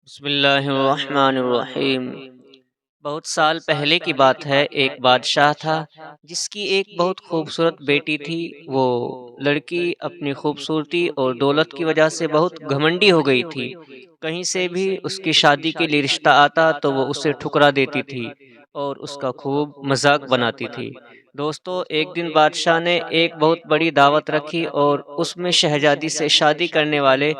बिस्मिल्लाहिर्रहमानिर्रहीम। बहुत साल पहले की बात है। एक बादशाह था जिसकी एक बहुत खूबसूरत बेटी थी। वो लड़की अपनी खूबसूरती और दौलत की वजह से बहुत घमंडी हो गई थी। कहीं से भी उसकी शादी के लिए रिश्ता आता तो वो उसे ठुकरा देती थी और उसका खूब मजाक बनाती थी। दोस्तों, एक दिन बादशाह ने एक बहुत बड़ी दावत रखी और उसमें शहजादी से शादी करने वाले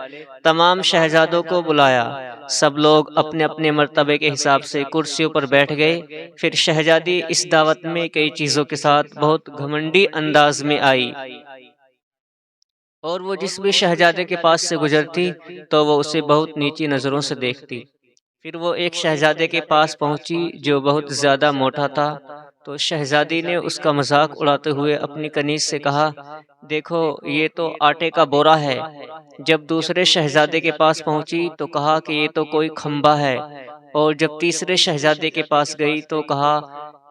तमाम शहजादों को बुलाया। सब लोग अपने अपने मर्तबे के हिसाब से कुर्सियों पर बैठ गए। फिर शहजादी इस दावत में कई चीज़ों के साथ बहुत घमंडी अंदाज में आई और वो जिस भी शहजादे के पास से गुजरती तो वो उसे बहुत नीची नज़रों से देखती। फिर वो एक शहजादे के पास पहुंची जो बहुत ज़्यादा मोटा था। तो शहजादी ने उसका मजाक उड़ाते हुए अपनी कनीज से कहा, देखो, ये तो आटे का बोरा है। जब दूसरे शहजादे के पास पहुंची तो कहा कि ये तो कोई खंबा है। और जब तीसरे शहजादे के पास गई तो कहा,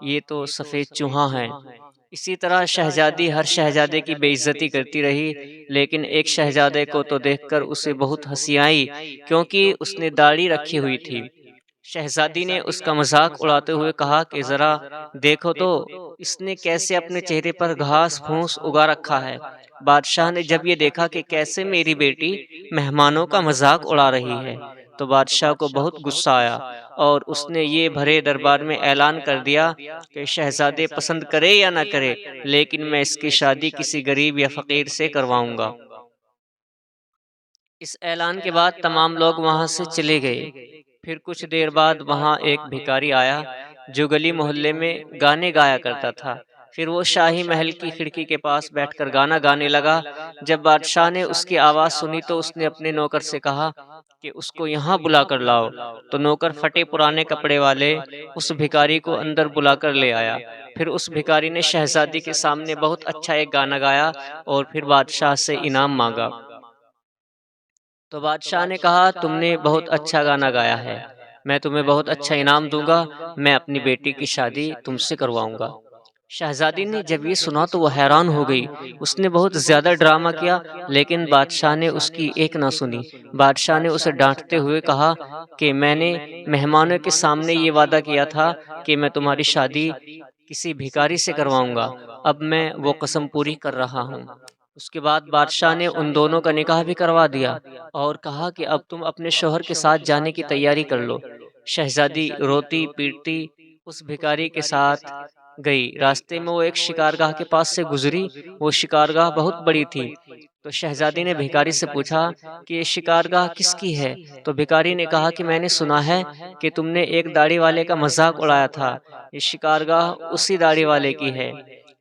ये तो सफ़ेद चूहा है। इसी तरह शहजादी हर शहजादे की बेइज्जती करती रही, लेकिन एक शहजादे को तो देखकर उसे बहुत हंसी आई, क्योंकि उसने दाढ़ी रखी हुई थी। शहजादी ने उसका मजाक उड़ाते हुए कहा कि जरा देखो तो, इसने कैसे अपने चेहरे पर घास फूस उगा रखा है। बादशाह ने जब ये देखा कि कैसे मेरी बेटी मेहमानों का मजाक उड़ा रही है, तो बादशाह को बहुत गुस्सा आया और उसने ये भरे दरबार में ऐलान कर दिया कि शहजादे पसंद करे या ना करे, लेकिन मैं इसकी शादी किसी गरीब या फकीर से करवाऊंगा। इस ऐलान के बाद तमाम लोग वहां से चले गए। फिर कुछ देर बाद वहां एक भिखारी आया जो गली मोहल्ले में गाने गाया करता था। फिर वो शाही महल की खिड़की के पास बैठकर गाना गाने लगा। जब बादशाह ने उसकी आवाज़ सुनी तो उसने अपने नौकर से कहा कि उसको यहाँ बुला कर लाओ। तो नौकर फटे पुराने कपड़े वाले उस भिखारी को अंदर बुलाकर ले आया। फिर उस भिखारी ने शहजादी के सामने बहुत अच्छा एक गाना गाया और फिर बादशाह से इनाम मांगा। तो बादशाह ने कहा, तुमने बहुत अच्छा गाना गाया है, मैं तुम्हें बहुत अच्छा इनाम दूंगा, मैं अपनी बेटी की शादी तुमसे करवाऊंगा। शहजादी ने जब ये सुना तो वो हैरान हो गई। उसने बहुत ज्यादा ड्रामा किया, लेकिन बादशाह ने उसकी एक ना सुनी। बादशाह ने उसे डांटते हुए कहा कि मैंने मेहमानों के सामने ये वादा किया था कि मैं तुम्हारी शादी किसी भिखारी से करवाऊंगा। अब मैं वो कसम पूरी कर रहा हूँ। उसके बाद बादशाह ने उन दोनों का निकाह भी करवा दिया और कहा कि अब तुम अपने शौहर के साथ जाने की तैयारी कर लो। शहजादी रोती पीटती उस भिखारी के साथ गई। रास्ते में वो एक शिकारगाह के पास से गुजरी। वो शिकारगाह बहुत बड़ी थी। तो शहजादी ने भिखारी से पूछा कि ये शिकारगाह किसकी है। तो भिखारी ने कहा कि मैंने सुना है कि तुमने एक दाढ़ी वाले का मजाक उड़ाया था। ये शिकारगाह उसी दाढ़ी वाले की है।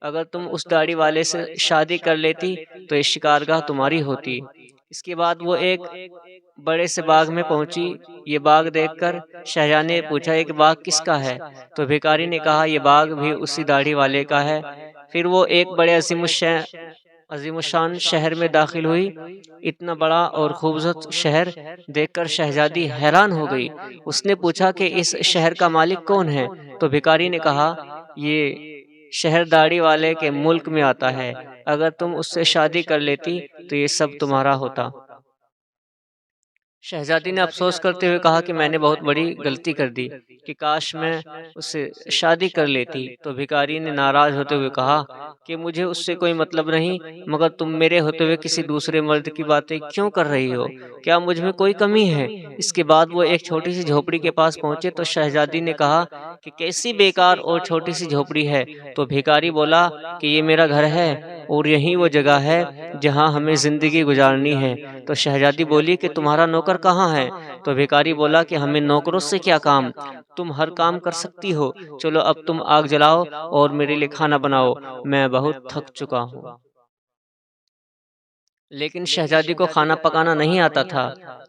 अगर तुम उस दाढ़ी वाले से शादी कर लेती तो ये शिकारगाह तुम्हारी होती। इसके बाद वो एक बड़े से बाग में पहुंची। ये बाग देखकर शहजादी ने पूछा, ये बाग किसका है। तो भिखारी ने कहा, ये बाग भी उसी दाढ़ी वाले का है। फिर वो एक बड़े अजीमुशान शहर में दाखिल हुई। इतना बड़ा और खूबसूरत शहर देखकर शहजादी हैरान हो गई। उसने पूछा कि इस शहर का मालिक कौन है। तो भिखारी ने कहा, ये शहर दाढ़ी वाले के मुल्क में आता है। अगर तुम उससे शादी कर लेती तो ये सब तुम्हारा होता। शहजादी ने अफ़सोस करते हुए कहा कि मैंने बहुत बड़ी गलती कर दी, कि काश मैं उससे शादी कर लेती। तो भिखारी ने नाराज़ होते हुए कहा कि मुझे उससे कोई मतलब नहीं, मगर तुम मेरे होते हुए किसी दूसरे मर्द की बातें क्यों कर रही हो? क्या मुझ में कोई कमी है? इसके बाद वो एक छोटी-सी झोपड़ी के पास पहुँचे तो शहजादी ने कहा कि कैसी बेकार और छोटी-सी झोपड़ी है? तो भिखारी बोला कि ये मेरा घर है और यही वो जगह है जहाँ हमें ज़िंदगी गुज़ारनी है। तो शहजादी बोली कि तुम्हारा नौकर कहाँ है? तो भिखारी बोला कि हमें नौकरों से क्या काम? तुम हर काम कर सकती हो। चलो अब तुम आग जलाओ और मेरे लिए खाना बनाओ। मैं बहुत थक चुका हूँ। लेकिन शहजादी को खाना पकाना नहीं आता था।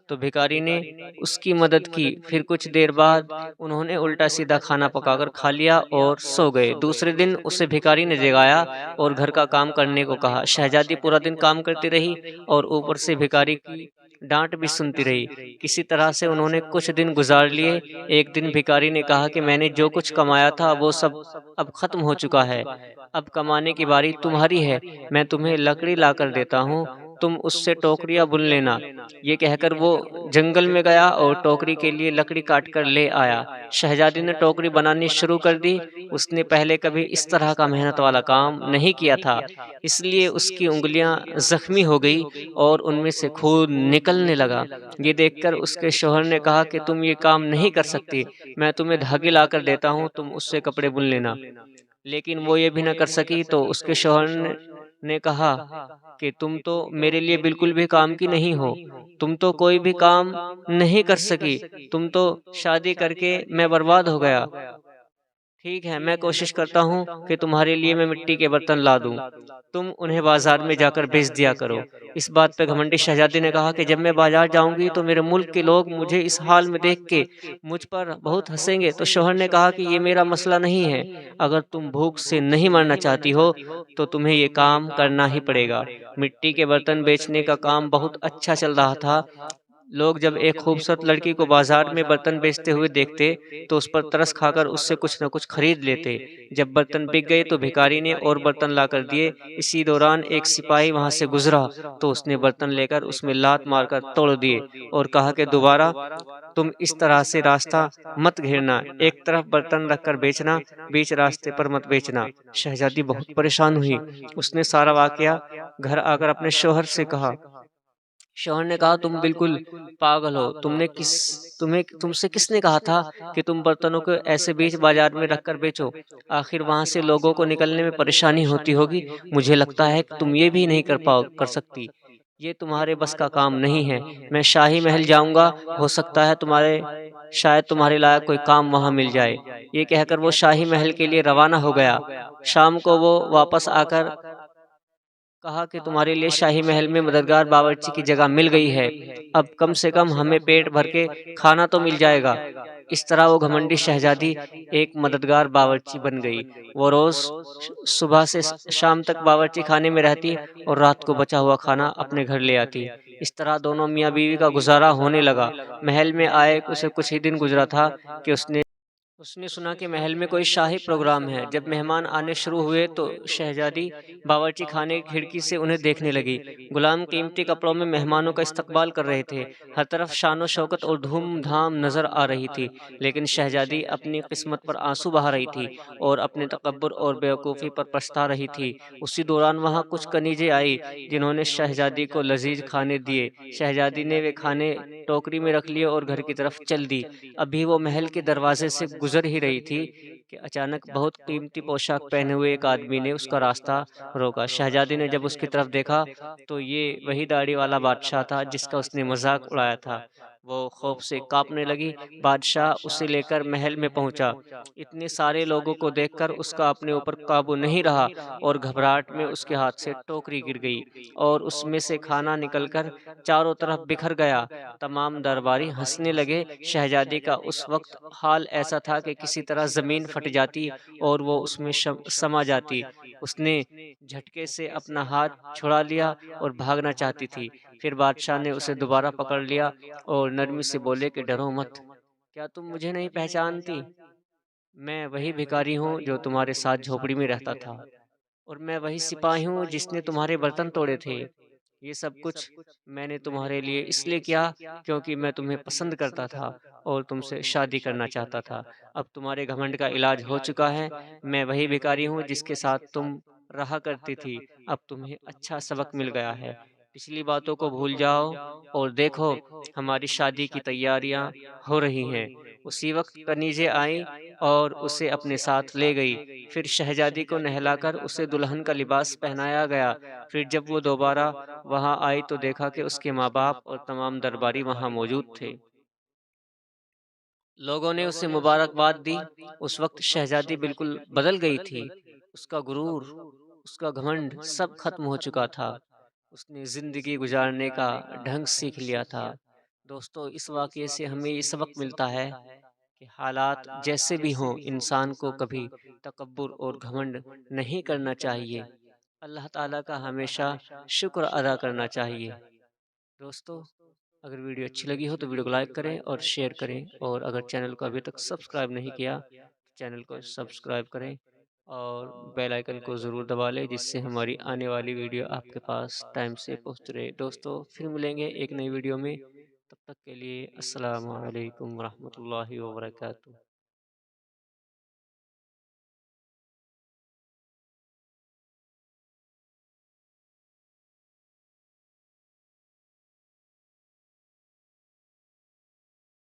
तो भिखारी ने उसकी मदद की। फिर कुछ देर बाद उन्होंने उल्टा-सीधा खाना पकाकर खा लिया और सो गए। दूसरे दिन उसे भिखारी ने जगाया और घर का काम करने को कहा। शहजादी पूरा दिन काम करती रही और ऊपर से भिखारी की डाँट भी सुनती रही। किसी तरह से उन्होंने कुछ दिन गुज़ार लिए। एक दिन भिखारी ने कहा कि मैंने जो कुछ कमाया था वो सब अब ख़त्म हो चुका है। अब कमाने की बारी तुम्हारी है। मैं तुम्हें लकड़ी लाकर देता हूँ, तुम उससे टोकरियाँ बुन लेना। ये कहकर वो जंगल में गया और टोकरी के लिए लकड़ी काट कर ले आया। शहज़ादी ने टोकरी बनानी शुरू कर दी। उसने पहले कभी इस तरह का मेहनत वाला काम नहीं किया था, इसलिए उसकी उँगलियाँ ज़ख्मी हो गई और उनमें से खून निकलने लगा। ये देखकर उसके शौहर ने कहा कि तुम ये काम नहीं कर सकती, मैं तुम्हें धागे लाकर देता हूँ, तुम उससे कपड़े बुन लेना। लेकिन वो ये भी ना कर सकी, तो उसके शौहर ने कहा कि तुम तो मेरे लिए बिल्कुल भी काम की नहीं हो, तुम तो कोई भी काम नहीं कर सकी, तुम तो शादी करके मैं बर्बाद हो गया। ठीक है, मैं कोशिश करता हूँ कि तुम्हारे लिए मैं मिट्टी के बर्तन ला दूँ, तुम उन्हें बाज़ार में जाकर बेच दिया करो। इस बात पे घमंडी शहज़ादी ने कहा कि जब मैं बाज़ार जाऊँगी तो मेरे मुल्क के लोग मुझे इस हाल में देख के मुझ पर बहुत हँसेंगे। तो शौहर ने कहा कि ये मेरा मसला नहीं है, अगर तुम भूख से नहीं मरना चाहती हो तो तुम्हें ये काम करना ही पड़ेगा। मिट्टी के बर्तन बेचने का काम बहुत अच्छा चल रहा था। लोग जब एक खूबसूरत लड़की को बाजार में बर्तन बेचते हुए देखते, तो उस पर तरस खाकर उससे कुछ न कुछ खरीद लेते। जब बर्तन बिक गए तो भिखारी ने और बर्तन लाकर दिए। इसी दौरान एक सिपाही वहां से गुजरा, तो उसने बर्तन लेकर उसमें लात मारकर तोड़ दिए और कहा कि दोबारा तुम इस तरह से रास्ता मत घेरना, एक तरफ बर्तन रखकर बेचना, बीच रास्ते पर मत बेचना। शहजादी बहुत परेशान हुई। उसने सारा वाकया घर आकर अपने शौहर से कहा। शौहर ने कहा, तुम बिल्कुल पागल हो, तुमसे किसने कहा था कि तुम बर्तनों को ऐसे बीच बाजार में रखकर बेचो? आखिर वहां से लोगों को निकलने में परेशानी होती होगी। मुझे लगता है कि तुम ये भी नहीं कर सकती। ये तुम्हारे बस का काम नहीं है। मैं शाही महल जाऊंगा, हो सकता है शायद तुम्हारे लायक कोई काम वहां मिल जाए। ये कहकर वो शाही महल के लिए रवाना हो गया। शाम को वो वापस आकर कहा कि तुम्हारे लिए शाही महल में मददगार बावर्ची की जगह मिल गई है। अब कम से कम हमें पेट भर के खाना तो मिल जाएगा। इस तरह वो घमंडी शहजादी एक मददगार बावर्ची बन गई। वो रोज सुबह से शाम तक बावर्ची खाने में रहती और रात को बचा हुआ खाना अपने घर ले आती। इस तरह दोनों मियाँ बीवी का गुजारा होने लगा। महल में आए उसे कुछ ही दिन गुजरा था कि उसने सुना कि महल में कोई शाही प्रोग्राम है। जब मेहमान आने शुरू हुए तो शहजादी बावर्ची खाने की खिड़की से उन्हें देखने लगी। गुलाम कीमती कपड़ों में मेहमानों का इस्तकबाल कर रहे थे। हर तरफ शानो शौकत और धूम-धाम नजर आ रही थी। लेकिन शहजादी अपनी किस्मत पर आंसू बहा रही थी और अपने तकब्बुर और बेवकूफ़ी पर पछता रही थी। उसी दौरान वहां कुछ कनीज़ें आई, जिन्होंने शहजादी को लजीज खाने दिए। शहजादी ने वे खाने टोकरी में रख लिए और घर की तरफ चल दी। अभी वो महल के दरवाजे से गुजर ही रही थी कि अचानक बहुत कीमती पोशाक पहने हुए एक आदमी ने उसका रास्ता रोका। शहजादी ने जब उसकी तरफ देखा तो ये वही दाढ़ी वाला बादशाह था जिसका उसने मजाक उड़ाया था। वो खौफ से कांपने लगी। बादशाह उसे लेकर महल में पहुंचा। इतने सारे लोगों को देखकर उसका अपने ऊपर काबू नहीं रहा और घबराहट में उसके हाथ से टोकरी गिर गई और उसमें से खाना निकलकर चारों तरफ बिखर गया। तमाम दरबारी हंसने लगे। शहजादी का उस वक्त हाल ऐसा था कि किसी तरह जमीन फट जाती और वो उसमें समा जाती। उसने झटके से अपना हाथ छुड़ा लिया और भागना चाहती थी। फिर बादशाह ने उसे दोबारा पकड़ लिया और नरमी से बोले कि डरो मत, क्या तुम मुझे नहीं पहचानती? मैं वही भिखारी हूँ जो तुम्हारे साथ झोपड़ी में रहता था और मैं वही सिपाही हूँ जिसने तुम्हारे बर्तन तोड़े थे। ये सब कुछ मैंने तुम्हारे लिए इसलिए किया क्योंकि मैं तुम्हें पसंद करता था और तुमसे शादी करना चाहता था। अब तुम्हारे घमंड का इलाज हो चुका है। मैं वही भिखारी हूँ जिसके साथ तुम रहा करती थी। अब तुम्हें अच्छा सबक मिल गया है। पिछली बातों को भूल जाओ और देखो, हमारी शादी की तैयारियां हो रही हैं। उसी वक्त कनीज़ें आईं और उसे अपने साथ ले गई। फिर शहजादी को नहलाकर उसे दुल्हन का लिबास पहनाया गया। फिर जब वो दोबारा वहां आई तो देखा कि उसके माँ-बाप और तमाम दरबारी वहां मौजूद थे। लोगों ने उसे मुबारकबाद दी। उस वक्त शहजादी बिल्कुल बदल गई थी। उसका गुरूर, उसका घमंड सब खत्म हो चुका था। उसने ज़िंदगी गुजारने का ढंग सीख लिया था। दोस्तों, इस वाक़ये से हमें ये सबक मिलता है कि हालात जैसे भी हों, इंसान को कभी तकब्बुर और घमंड नहीं करना चाहिए। अल्लाह ताला का हमेशा शुक्र अदा करना चाहिए। दोस्तों, अगर वीडियो अच्छी लगी हो तो वीडियो को लाइक करें और शेयर करें और अगर चैनल को अभी तक सब्सक्राइब नहीं किया तो चैनल को सब्सक्राइब करें। और बेल आइकन को ज़रूर दबा लें, जिससे हमारी आने वाली वीडियो आपके पास टाइम से पहुँच रहे। दोस्तों फिर मिलेंगे एक नई वीडियो में, तब तक के लिए अस्सलामु अलैकुम वरहमतुल्लाहि वबरकातुहू।